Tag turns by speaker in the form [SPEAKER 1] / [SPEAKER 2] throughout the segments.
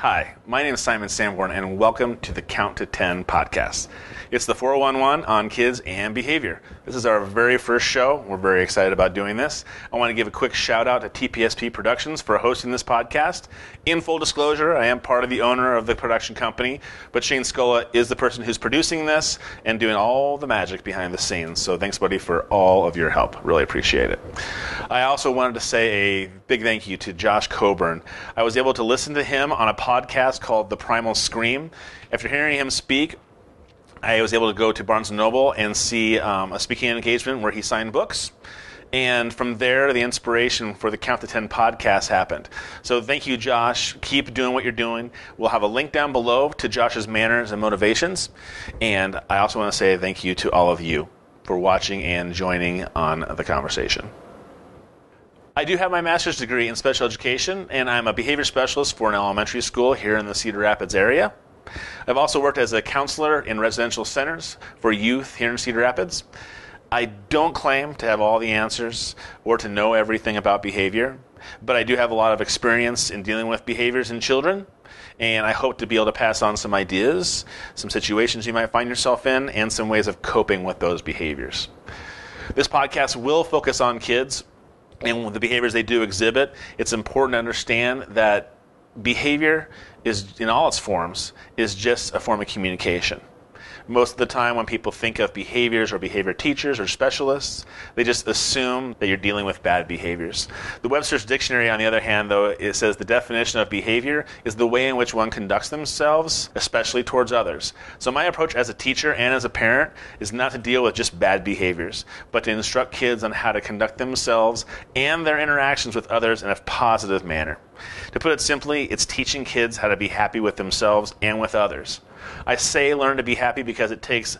[SPEAKER 1] Hi, my name is Simon Sanborn, and welcome to the Count to 10 podcast. It's the 411 on kids and behavior. This is our very first show. We're very excited about doing this. I want to give a quick shout out to TPSP Productions for hosting this podcast. In full disclosure, I am part of the owner of the production company, but Shane Scola is the person who's producing this and doing all the magic behind the scenes. So thanks, buddy, for all of your help. Really appreciate it. I also wanted to say a big thank you to Josh Coburn. I was able to listen to him on a podcast called The Primal Scream. After hearing him speak, I was able to go to Barnes & Noble and see a speaking engagement where he signed books. And from there, the inspiration for the Count to 10 podcast happened. So thank you, Josh. Keep doing what you're doing. We'll have a link down below to Josh's manners and motivations. And I also want to say thank you to all of you for watching and joining on the conversation. I do have my master's degree in special education, and I'm a behavior specialist for an elementary school here in the Cedar Rapids area. I've also worked as a counselor in residential centers for youth here in Cedar Rapids. I don't claim to have all the answers or to know everything about behavior, but I do have a lot of experience in dealing with behaviors in children, and I hope to be able to pass on some ideas, some situations you might find yourself in, and some ways of coping with those behaviors. This podcast will focus on kids and the behaviors they do exhibit. It's important to understand that behavior is, in all its forms, is just a form of communication. Most of the time when people think of behaviors or behavior teachers or specialists, they just assume that you're dealing with bad behaviors. The Webster's Dictionary, on the other hand, though, it says the definition of behavior is the way in which one conducts themselves, especially towards others. So my approach as a teacher and as a parent is not to deal with just bad behaviors, but to instruct kids on how to conduct themselves and their interactions with others in a positive manner. To put it simply, it's teaching kids how to be happy with themselves and with others. I say learn to be happy because it takes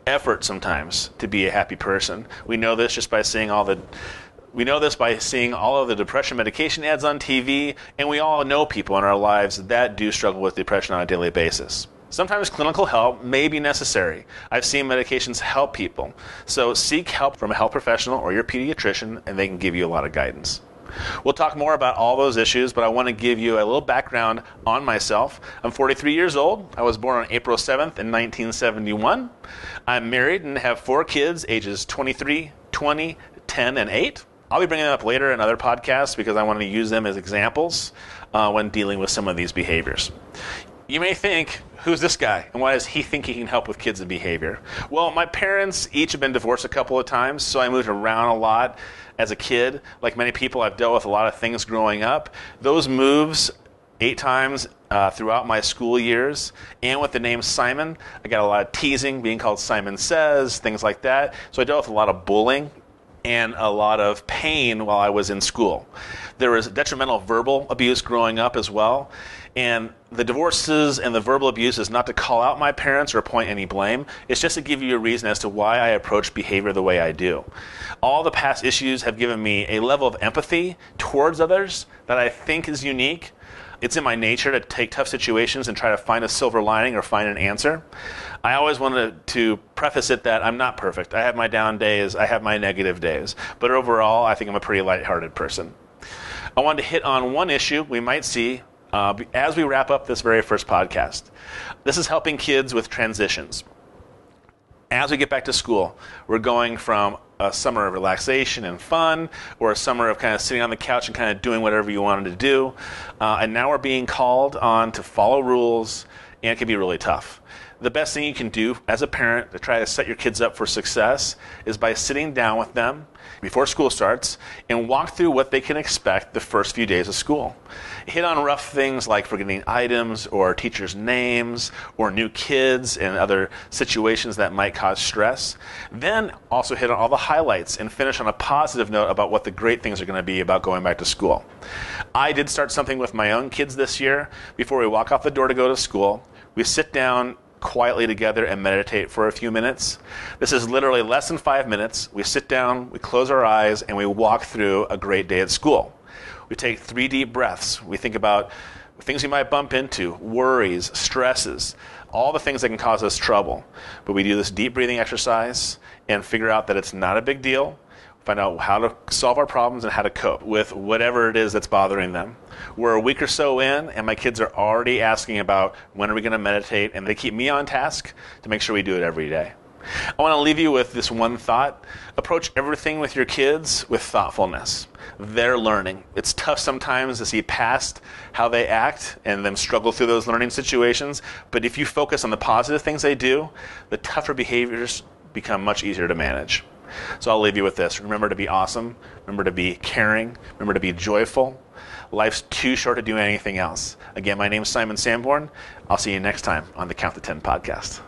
[SPEAKER 1] effort sometimes to be a happy person. We know this just by seeing all of the depression medication ads on TV, and we all know people in our lives that do struggle with depression on a daily basis. Sometimes clinical help may be necessary. I've seen medications help people. So seek help from a health professional or your pediatrician, and they can give you a lot of guidance. We'll talk more about all those issues, but I want to give you a little background on myself. I'm 43 years old. I was born on April 7th in 1971. I'm married and have 4 kids, ages 23, 20, 10, and 8. I'll be bringing them up later in other podcasts because I want to use them as examples when dealing with some of these behaviors. You may think, who's this guy, and why does he think he can help with kids and behavior? Well, my parents each have been divorced a couple of times, so I moved around a lot as a kid. Like many people, I've dealt with a lot of things growing up. Those moves 8 times throughout my school years, and with the name Simon, I got a lot of teasing, being called Simon Says, things like that. So I dealt with a lot of bullying and a lot of pain while I was in school. There was detrimental verbal abuse growing up as well. And the divorces and the verbal abuse is not to call out my parents or point any blame. It's just to give you a reason as to why I approach behavior the way I do. All the past issues have given me a level of empathy towards others that I think is unique. It's in my nature to take tough situations and try to find a silver lining or find an answer. I always wanted to preface it that I'm not perfect. I have my down days, I have my negative days. But overall, I think I'm a pretty lighthearted person. I wanted to hit on one issue we might see as we wrap up this very first podcast. This is helping kids with transitions. As we get back to school, we're going from a summer of relaxation and fun, or a summer of kind of sitting on the couch and kind of doing whatever you wanted to do. And now we're being called on to follow rules, and it can be really tough. The best thing you can do as a parent to try to set your kids up for success is by sitting down with them before school starts and walk through what they can expect the first few days of school. Hit on rough things like forgetting items or teachers' names or new kids and other situations that might cause stress. Then also hit on all the highlights and finish on a positive note about what the great things are going to be about going back to school. I did start something with my own kids this year. Before we walk off the door to go to school, we sit down quietly together and meditate for a few minutes. This is literally less than 5 minutes. We sit down, we close our eyes, and we walk through a great day at school. We take 3 deep breaths. We think about things we might bump into, worries, stresses, all the things that can cause us trouble. But we do this deep breathing exercise and figure out that it's not a big deal. find out how to solve our problems and how to cope with whatever it is that's bothering them. We're a week or so in, and my kids are already asking about when are we going to meditate, and they keep me on task to make sure we do it every day. I want to leave you with this one thought. Approach everything with your kids with thoughtfulness. They're learning. It's tough sometimes to see past how they act and them struggle through those learning situations, but if you focus on the positive things they do, the tougher behaviors become much easier to manage. So I'll leave you with this. Remember to be awesome. Remember to be caring. Remember to be joyful. Life's too short to do anything else. Again, my name is Simon Sanborn. I'll see you next time on the Count to 10 podcast.